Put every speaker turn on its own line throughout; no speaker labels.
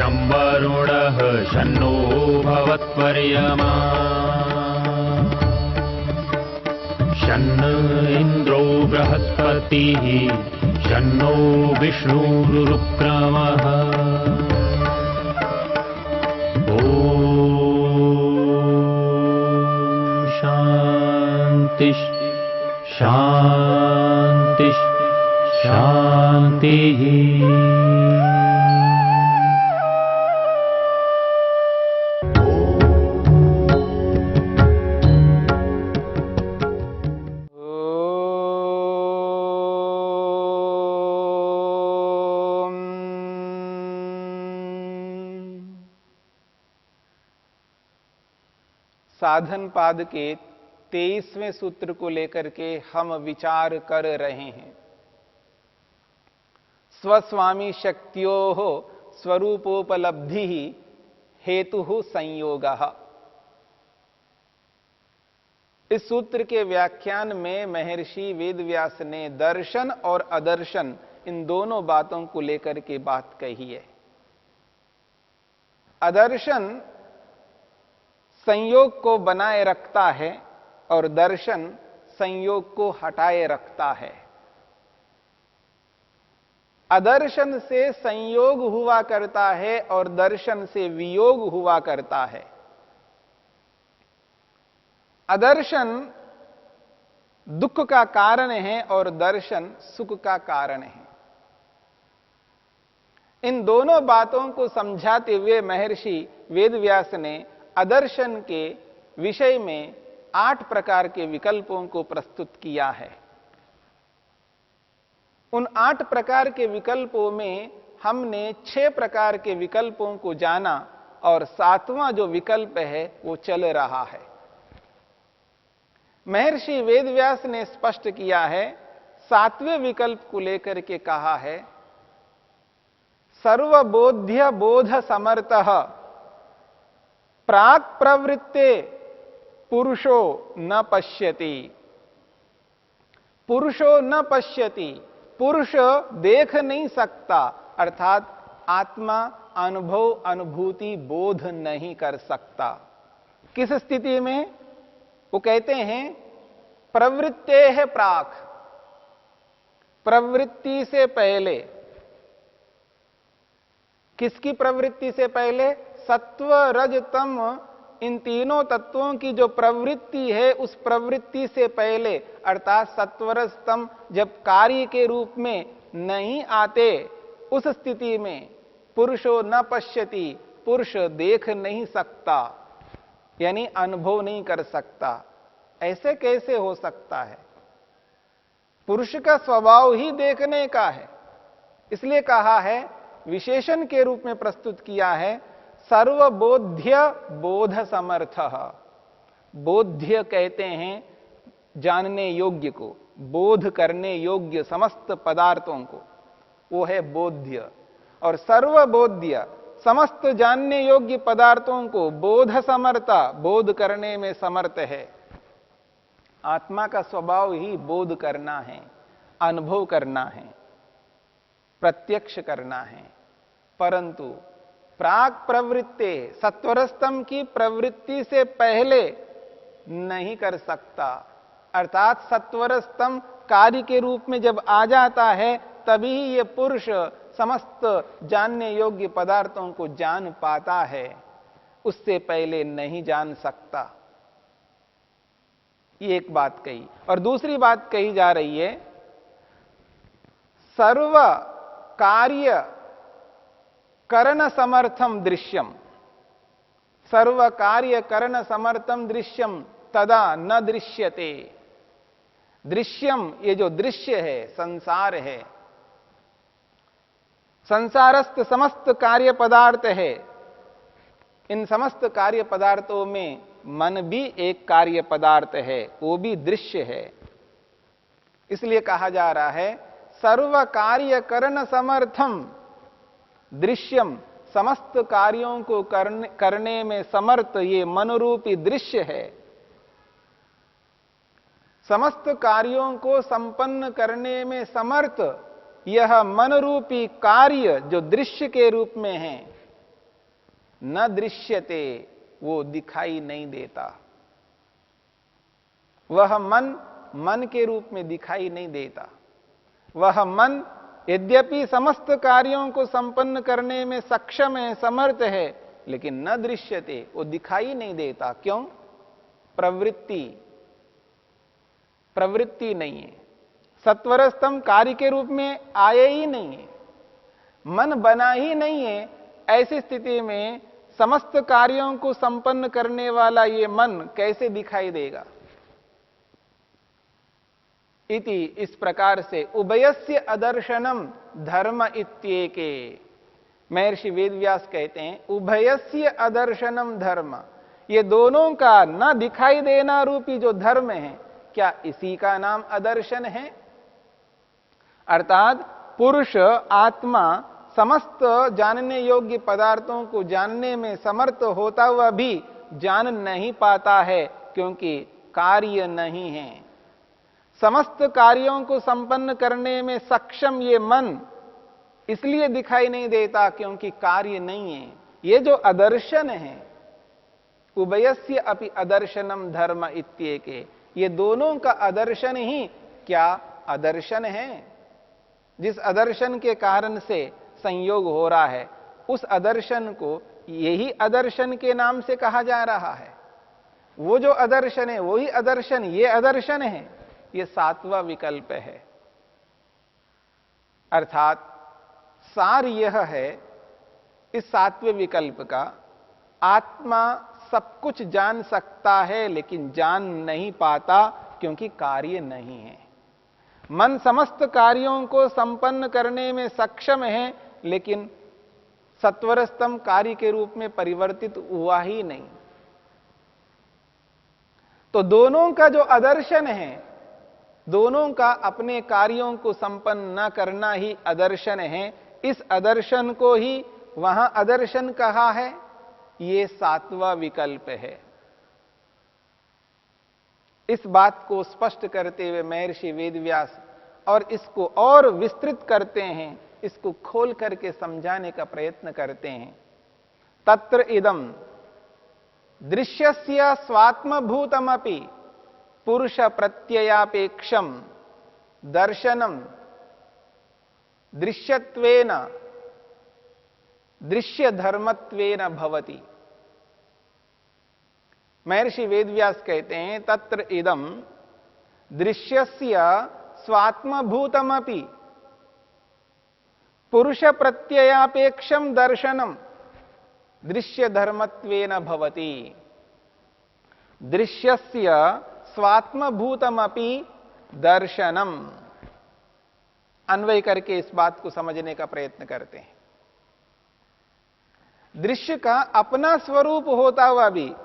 शं वरुणः शन्नो भवत्वर्यमा शन्न इन्द्रो बृहस्पतिः शन्नो विष्णुरुक्रमः ॐ शान्ति शान्ति शान्तिः।
साधन पाद के 23वें सूत्र को लेकर के हम विचार कर रहे हैं। स्वस्वामी शक्त्योः स्वरूपोपलब्धि हेतु संयोगः। इस सूत्र के व्याख्यान में महर्षि वेदव्यास ने दर्शन और अदर्शन इन दोनों बातों को लेकर के बात कही है। अदर्शन संयोग को बनाए रखता है और दर्शन संयोग को हटाए रखता है। अदर्शन से संयोग हुआ करता है और दर्शन से वियोग हुआ करता है। अदर्शन दुख का कारण है और दर्शन सुख का कारण है। इन दोनों बातों को समझाते हुए महर्षि वेदव्यास ने अदर्शन के विषय में 8 प्रकार के विकल्पों को प्रस्तुत किया है। उन 8 प्रकार के विकल्पों में हमने 6 प्रकार के विकल्पों को जाना और 7वां जो विकल्प है वो चल रहा है। महर्षि वेदव्यास ने स्पष्ट किया है, 7वें विकल्प को लेकर के कहा है, सर्वबोध्य बोध समर्थः प्राक् प्रवृत्ते पुरुषो न पश्यति। पुरुषो न पश्यति, पुरुष देख नहीं सकता, अर्थात आत्मा अनुभव अनुभूति बोध नहीं कर सकता। किस स्थिति में? वो कहते हैं प्रवृत्तेः प्राक्, प्रवृत्ति से पहले। किसकी प्रवृत्ति से पहले? सत्व रज तम, इन तीनों तत्वों की जो प्रवृत्ति है उस प्रवृत्ति से पहले, अर्थात सत्वरज तम जब कार्य के रूप में नहीं आते, उस स्थिति में पुरुषो न पश्यति, पुरुष देख नहीं सकता, यानी अनुभव नहीं कर सकता। ऐसे कैसे हो सकता है? पुरुष का स्वभाव ही देखने का है। इसलिए कहा है, विशेषण के रूप में प्रस्तुत किया है, सर्वबोध्य बोध समर्थः। बोध्य कहते हैं जानने योग्य को, बोध करने योग्य समस्त पदार्थों को, वो है बोध्य। और सर्वबोध्य समस्त जानने योग्य पदार्थों को बोध समर्था, बोध करने में समर्थ है। आत्मा का स्वभाव ही बोध करना है, अनुभव करना है, प्रत्यक्ष करना है। परंतु प्राक प्रवृत्ति, सत्वरस्तम की प्रवृत्ति से पहले नहीं कर सकता। अर्थात सत्वरस्तम कार्य के रूप में जब आ जाता है तभी ये पुरुष समस्त जानने योग्य पदार्थों को जान पाता है, उससे पहले नहीं जान सकता। ये एक बात कही। और दूसरी बात कही जा रही है, सर्व कार्य करण समर्थम दृश्यम, सर्व कार्य करण समर्थम दृश्यम तदा न दृश्यते। दृश्यम, ये जो दृश्य है, संसार है, संसारस्थ समस्त कार्य पदार्थ है। इन समस्त कार्य पदार्थों में मन भी एक कार्य पदार्थ है, वो भी दृश्य है। इसलिए कहा जा रहा है, सर्व कार्य करण समर्थम दृश्यम, समस्त कार्यों को करने में समर्थ ये मनोरूपी दृश्य है। समस्त कार्यों को संपन्न करने में समर्थ यह मनरूपी कार्य जो दृश्य के रूप में है, न दृश्यते, वो दिखाई नहीं देता। वह मन मन के रूप में दिखाई नहीं देता। वह मन यद्यपि समस्त कार्यों को संपन्न करने में सक्षम है, समर्थ है, लेकिन न दृश्यते, वो दिखाई नहीं देता। क्यों? प्रवृत्ति नहीं है। सत्वर स्तंभ कार्य के रूप में आए ही नहीं है, मन बना ही नहीं है। ऐसी स्थिति में समस्त कार्यों को संपन्न करने वाला ये मन कैसे दिखाई देगा? इति, इस प्रकार से उभयस्य अदर्शनम धर्म इत्येके, महर्षि वेदव्यास कहते हैं उभयस्य अदर्शनम धर्म, ये दोनों का न दिखाई देना रूपी जो धर्म है, क्या इसी का नाम अदर्शन है? अर्थात पुरुष आत्मा समस्त जानने योग्य पदार्थों को जानने में समर्थ होता हुआ भी जान नहीं पाता है, क्योंकि कार्य नहीं है। समस्त कार्यों को संपन्न करने में सक्षम ये मन इसलिए दिखाई नहीं देता क्योंकि कार्य नहीं है। ये जो अदर्शन है, उभयस्य अपि अदर्शनम धर्म इत्येके, ये दोनों का अदर्शन ही क्या अदर्शन है? जिस अदर्शन के कारण से संयोग हो रहा है, उस अदर्शन को यही अदर्शन के नाम से कहा जा रहा है। वो जो अदर्शन है वही अदर्शन, ये अदर्शन है। ये सातवां विकल्प है। अर्थात सार यह है इस सातवें विकल्प का, आत्मा सब कुछ जान सकता है लेकिन जान नहीं पाता क्योंकि कार्य नहीं है। मन समस्त कार्यों को संपन्न करने में सक्षम है, लेकिन सत्वर स्तंभ कार्य के रूप में परिवर्तित हुआ ही नहीं। तो दोनों का जो अदर्शन है, दोनों का अपने कार्यों को संपन्न न करना ही अदर्शन है। इस अदर्शन को ही वहां अदर्शन कहा है। ये सातवां विकल्प है। इस बात को स्पष्ट करते हुए महर्षि वेदव्यास और इसको और विस्तृत करते हैं, इसको खोल करके समझाने का प्रयत्न करते हैं। तत्र इदम दृश्यस्य स्वात्मभूतमपि पुरुष प्रत्ययापेक्षम दर्शनम दृश्यत्वेन दृश्य धर्मत्वेन भवति। महर्षि वेदव्यास कहते हैं तत्र इदम दृश्यस्य स्वात्मभूतमपि पुरुष प्रत्ययापेक्षम दर्शनम दृश्य धर्मत्वेन भवति। दृश्यस्य स्वात्मभूतमपि दर्शनम, अन्वय करके इस बात को समझने का प्रयत्न करते हैं। दृश्य का अपना स्वरूप होता हुआ भी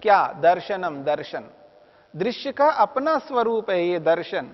क्या दर्शनम, दर्शन। दृश्य का अपना स्वरूप है ये दर्शन।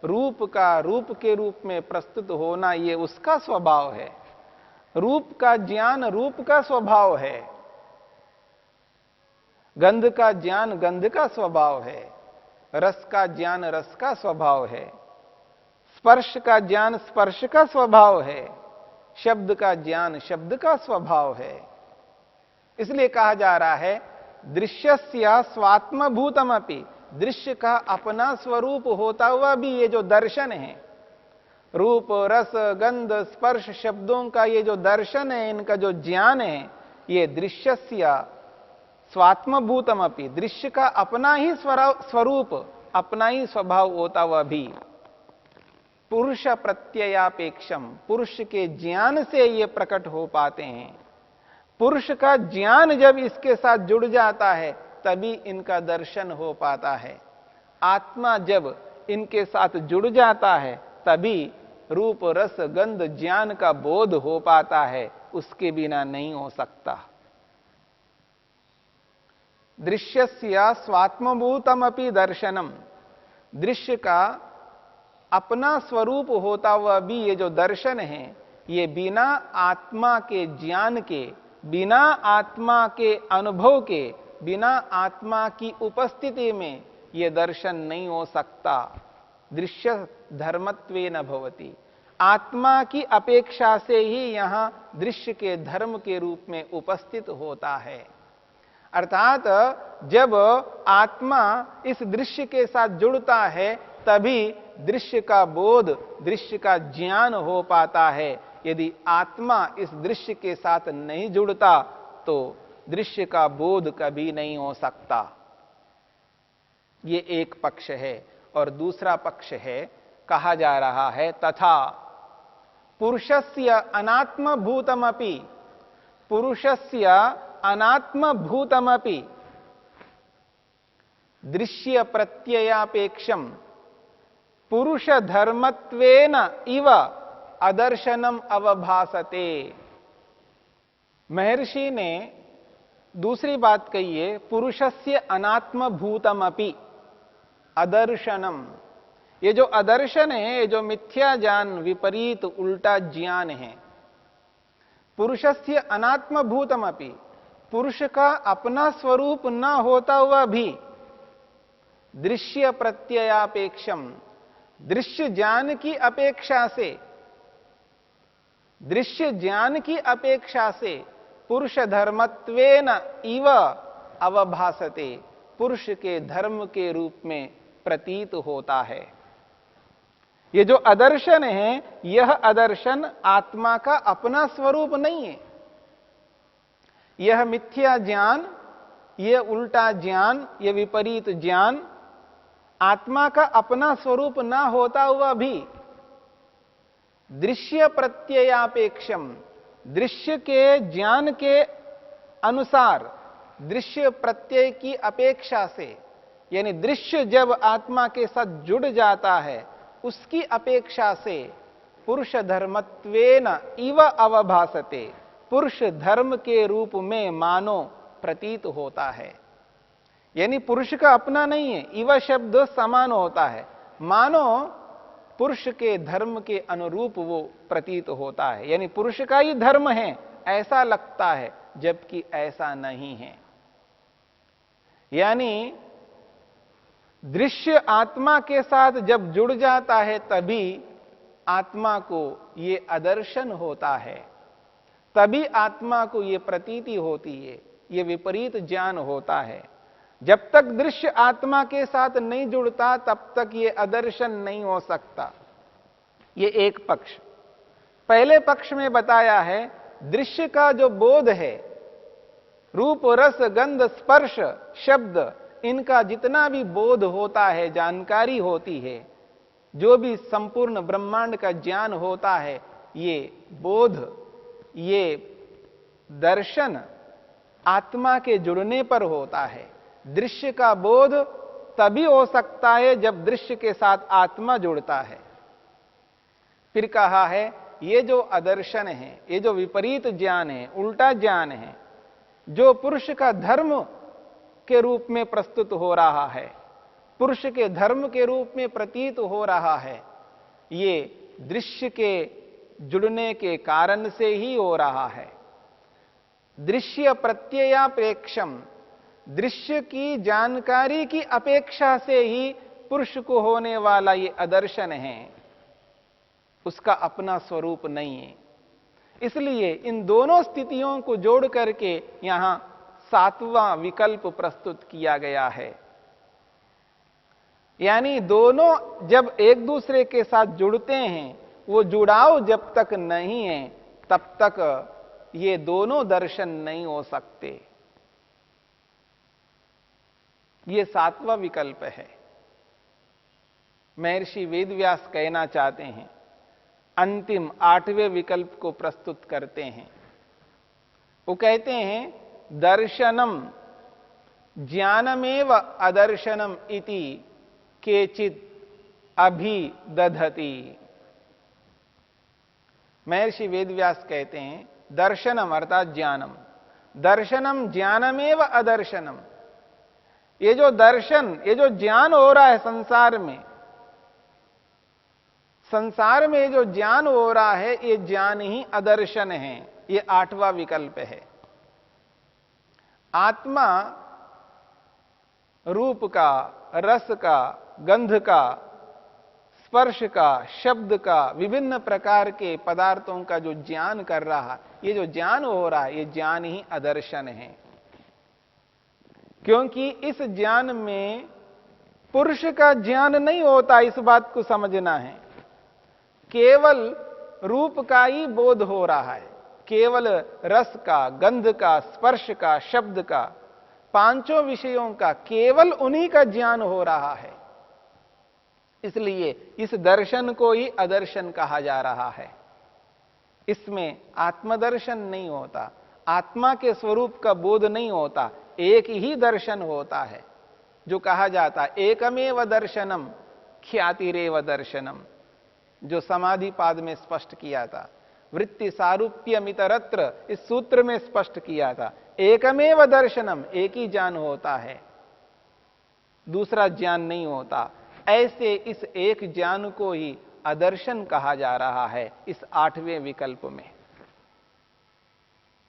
रूप का रूप के रूप में प्रस्तुत होना ये उसका स्वभाव है। रूप का ज्ञान रूप का स्वभाव है। गंध का ज्ञान गंध का स्वभाव है। रस का ज्ञान रस का स्वभाव है। स्पर्श का ज्ञान स्पर्श का स्वभाव है। शब्द का ज्ञान शब्द का स्वभाव है। इसलिए कहा जा रहा है दृश्यस्य स्वात्मभूतमपि, दृश्य का अपना स्वरूप होता हुआ भी ये जो दर्शन है, रूप रस गंध स्पर्श शब्दों का ये जो दर्शन है, इनका जो ज्ञान है, ये दृश्यस्य स्वात्मभूतमपि, दृश्य का अपना ही स्वरूप अपना ही स्वभाव होता हुआ भी पुरुष प्रत्ययापेक्षम, पुरुष के ज्ञान से ये प्रकट हो पाते हैं। पुरुष का ज्ञान जब इसके साथ जुड़ जाता है तभी इनका दर्शन हो पाता है। आत्मा जब इनके साथ जुड़ जाता है तभी रूप रस गंध ज्ञान का बोध हो पाता है, उसके बिना नहीं हो सकता। दृश्यस्य स्वात्मभूतमपि दर्शनम, दृश्य का अपना स्वरूप होता हुआ भी ये जो दर्शन है, ये बिना आत्मा के ज्ञान के, बिना आत्मा के अनुभव के, बिना आत्मा की उपस्थिति में ये दर्शन नहीं हो सकता। दृश्य धर्मत्वेन भवति, आत्मा की अपेक्षा से ही यहां दृश्य के धर्म के रूप में उपस्थित होता है। अर्थात जब आत्मा इस दृश्य के साथ जुड़ता है तभी दृश्य का बोध, दृश्य का ज्ञान हो पाता है। यदि आत्मा इस दृश्य के साथ नहीं जुड़ता तो दृश्य का बोध कभी नहीं हो सकता। ये एक पक्ष है। और दूसरा पक्ष है, कहा जा रहा है तथा पुरुषस्य अनात्मभूतमपि, पुरुषस्य अनात्मभूतमपि दृश्य प्रत्ययापेक्षम पुरुष धर्मत्वेन इव अदर्शनम अवभासते। महर्षि ने दूसरी बात कही है, पुरुषस्य अनात्मभूतमपि अदर्शनम। ये जो अदर्शन है, ये जो मिथ्या ज्ञान, विपरीत उल्टा ज्ञान है, पुरुषस्य अनात्मभूतमपि, पुरुष का अपना स्वरूप न होता हुआ भी दृश्य प्रत्ययापेक्षम, दृश्य ज्ञान की अपेक्षा से, दृश्य ज्ञान की अपेक्षा से पुरुष धर्मत्वेन इव अवभासते, पुरुष के धर्म के रूप में प्रतीत होता है। ये जो अदर्शन है, यह अदर्शन आत्मा का अपना स्वरूप नहीं है। यह मिथ्या ज्ञान, यह उल्टा ज्ञान, यह विपरीत ज्ञान आत्मा का अपना स्वरूप ना होता हुआ भी दृश्य प्रत्ययापेक्षम, दृश्य के ज्ञान के अनुसार, दृश्य प्रत्यय की अपेक्षा से, यानी दृश्य जब आत्मा के साथ जुड़ जाता है उसकी अपेक्षा से पुरुष धर्मत्वेन इव अवभासते, पुरुष धर्म के रूप में मानो प्रतीत होता है। यानी पुरुष का अपना नहीं है, इव शब्द समान होता है, मानो पुरुष के धर्म के अनुरूप वो प्रतीत होता है। यानी पुरुष का ही धर्म है ऐसा लगता है, जबकि ऐसा नहीं है। यानी दृश्य आत्मा के साथ जब जुड़ जाता है तभी आत्मा को ये अदर्शन होता है, तभी आत्मा को ये प्रतीति होती है, ये विपरीत ज्ञान होता है। जब तक दृश्य आत्मा के साथ नहीं जुड़ता तब तक ये अदर्शन नहीं हो सकता। ये एक पक्ष। पहले पक्ष में बताया है दृश्य का जो बोध है, रूप रस गंध स्पर्श शब्द, इनका जितना भी बोध होता है, जानकारी होती है, जो भी संपूर्ण ब्रह्मांड का ज्ञान होता है, ये बोध, ये दर्शन आत्मा के जुड़ने पर होता है। दृश्य का बोध तभी हो सकता है जब दृश्य के साथ आत्मा जुड़ता है। फिर कहा है ये जो अदर्शन है, ये जो विपरीत ज्ञान है, उल्टा ज्ञान है, जो पुरुष का धर्म के रूप में प्रस्तुत हो रहा है, पुरुष के धर्म के रूप में प्रतीत हो रहा है, ये दृश्य के जुड़ने के कारण से ही हो रहा है। दृश्य प्रत्ययापेक्षम, दृश्य की जानकारी की अपेक्षा से ही पुरुष को होने वाला ये अदर्शन है, उसका अपना स्वरूप नहीं है। इसलिए इन दोनों स्थितियों को जोड़ करके यहां सातवां विकल्प प्रस्तुत किया गया है। यानी दोनों जब एक दूसरे के साथ जुड़ते हैं, वो जुड़ाव जब तक नहीं है तब तक ये दोनों दर्शन नहीं हो सकते। ये सातवां विकल्प है। महर्षि वेदव्यास कहना चाहते हैं, अंतिम आठवें विकल्प को प्रस्तुत करते हैं। वो कहते हैं दर्शनम ज्ञानमेव अदर्शनम इति केचित अभिदधति। महर्षि वेदव्यास कहते हैं दर्शनम अर्थात ज्ञानम, दर्शनम ज्ञानमेव अदर्शनम, ये जो दर्शन, ये जो ज्ञान हो रहा है संसार में, संसार में जो ज्ञान हो रहा है ये ज्ञान ही अदर्शन है। ये आठवां विकल्प है। आत्मा रूप का, रस का, गंध का, स्पर्श का, शब्द का, विभिन्न प्रकार के पदार्थों का जो ज्ञान कर रहा, ये जो ज्ञान हो रहा है, ये ज्ञान ही अदर्शन है। क्योंकि इस ज्ञान में पुरुष का ज्ञान नहीं होता, इस बात को समझना है। केवल रूप का ही बोध हो रहा है, केवल रस का, गंध का, स्पर्श का, शब्द का, पांचों विषयों का, केवल उन्हीं का ज्ञान हो रहा है। इसलिए इस दर्शन को ही अदर्शन कहा जा रहा है। इसमें आत्मदर्शन नहीं होता, आत्मा के स्वरूप का बोध नहीं होता, एक ही दर्शन होता है। जो कहा जाता है एकमेव दर्शनम ख्यातिरेव दर्शनम, जो समाधि पाद में स्पष्ट किया था, वृत्ति सारूप्यमितरत्र इस सूत्र में स्पष्ट किया था। एकमेव दर्शनम, एक ही ज्ञान होता है, दूसरा ज्ञान नहीं होता। ऐसे इस एक ज्ञान को ही अदर्शन कहा जा रहा है इस 8वें विकल्प में।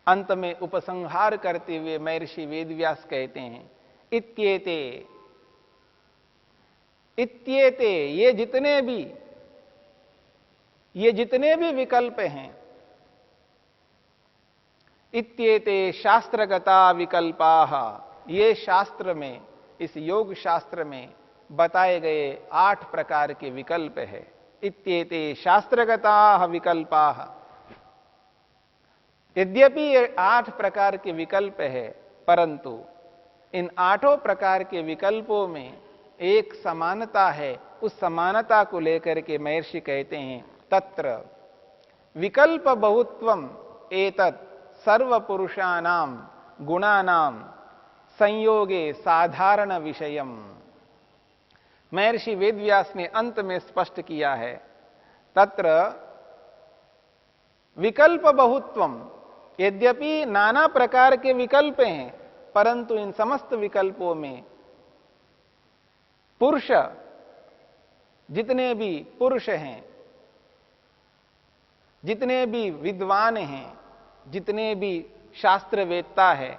अंत में उपसंहार करते हुए महर्षि वेदव्यास कहते हैं इत्येते, इत्येते, ये जितने भी विकल्प हैं, इत्येते शास्त्रगता विकल्पाः, ये शास्त्र में, इस योग शास्त्र में बताए गए 8 प्रकार के विकल्प है। इत्येते शास्त्रगताः विकल्पाः। यद्यपि ये 8 प्रकार के विकल्प है, परंतु इन 8 प्रकार के विकल्पों में एक समानता है। उस समानता को लेकर के महर्षि कहते हैं तत्र विकल्प बहुत्वम एतत् सर्वपुरुषाणां गुणानां संयोगे साधारण विषयम। महर्षि वेदव्यास ने अंत में स्पष्ट किया है तत्र विकल्प बहुत्वम, यद्यपि नाना प्रकार के विकल्प हैं, परंतु इन समस्त विकल्पों में पुरुष, जितने भी पुरुष हैं, जितने भी विद्वान हैं, जितने भी शास्त्रवेत्ता है,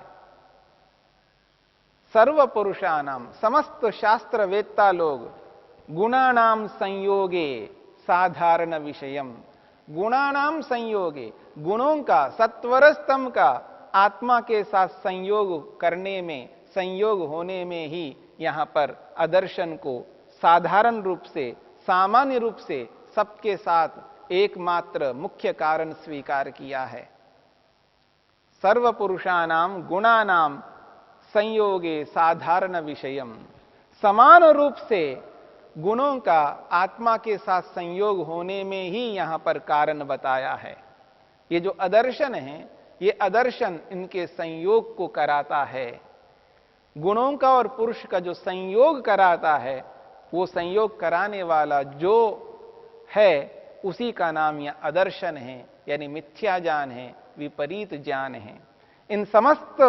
सर्व पुरुषानाम, समस्त शास्त्रवेत्ता लोग गुणानाम संयोगे साधारण विषयम, गुणानाम संयोगे, गुणों का, सत्वरस्तम का आत्मा के साथ संयोग करने में, संयोग होने में ही यहां पर अदर्शन को साधारण रूप से, सामान्य रूप से सबके साथ एकमात्र मुख्य कारण स्वीकार किया है। सर्व पुरुषानाम गुणानाम संयोगे साधारण विषयम, समान रूप से गुणों का आत्मा के साथ संयोग होने में ही यहां पर कारण बताया है। ये जो अदर्शन है, ये अदर्शन इनके संयोग को कराता है। गुणों का और पुरुष का जो संयोग कराता है, वो संयोग कराने वाला जो है उसी का नाम यह अदर्शन है, यानी मिथ्या ज्ञान है, विपरीत ज्ञान है। इन समस्त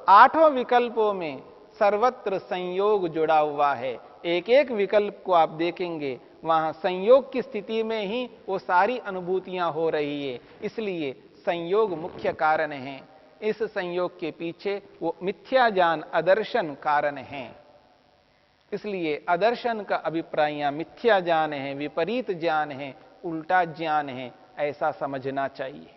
8 विकल्पों में सर्वत्र संयोग जुड़ा हुआ है। एक एक विकल्प को आप देखेंगे, वहां संयोग की स्थिति में ही वो सारी अनुभूतियां हो रही है। इसलिए संयोग मुख्य कारण है। इस संयोग के पीछे वो मिथ्या ज्ञान, अदर्शन कारण है। इसलिए अदर्शन का अभिप्राय यहां मिथ्या ज्ञान है, विपरीत ज्ञान है, उल्टा ज्ञान है, ऐसा समझना चाहिए।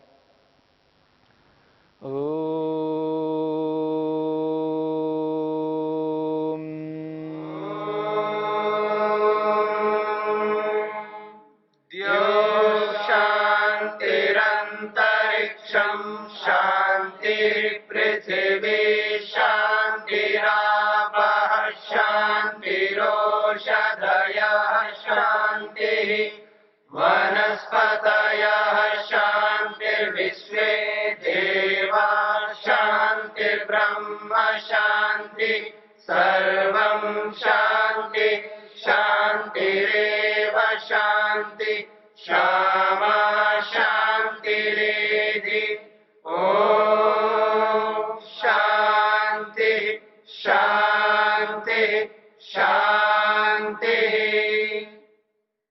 शांतिरंतरिक्षं शांतिर्पृथिवी शांतिरापः शांतिरोषधयः शांतिः वनस्पतयः शांतिर्विश्वे देवा शांतिर्ब्रह्म शांति सर्वं शांति शांतिरेव शांति शामा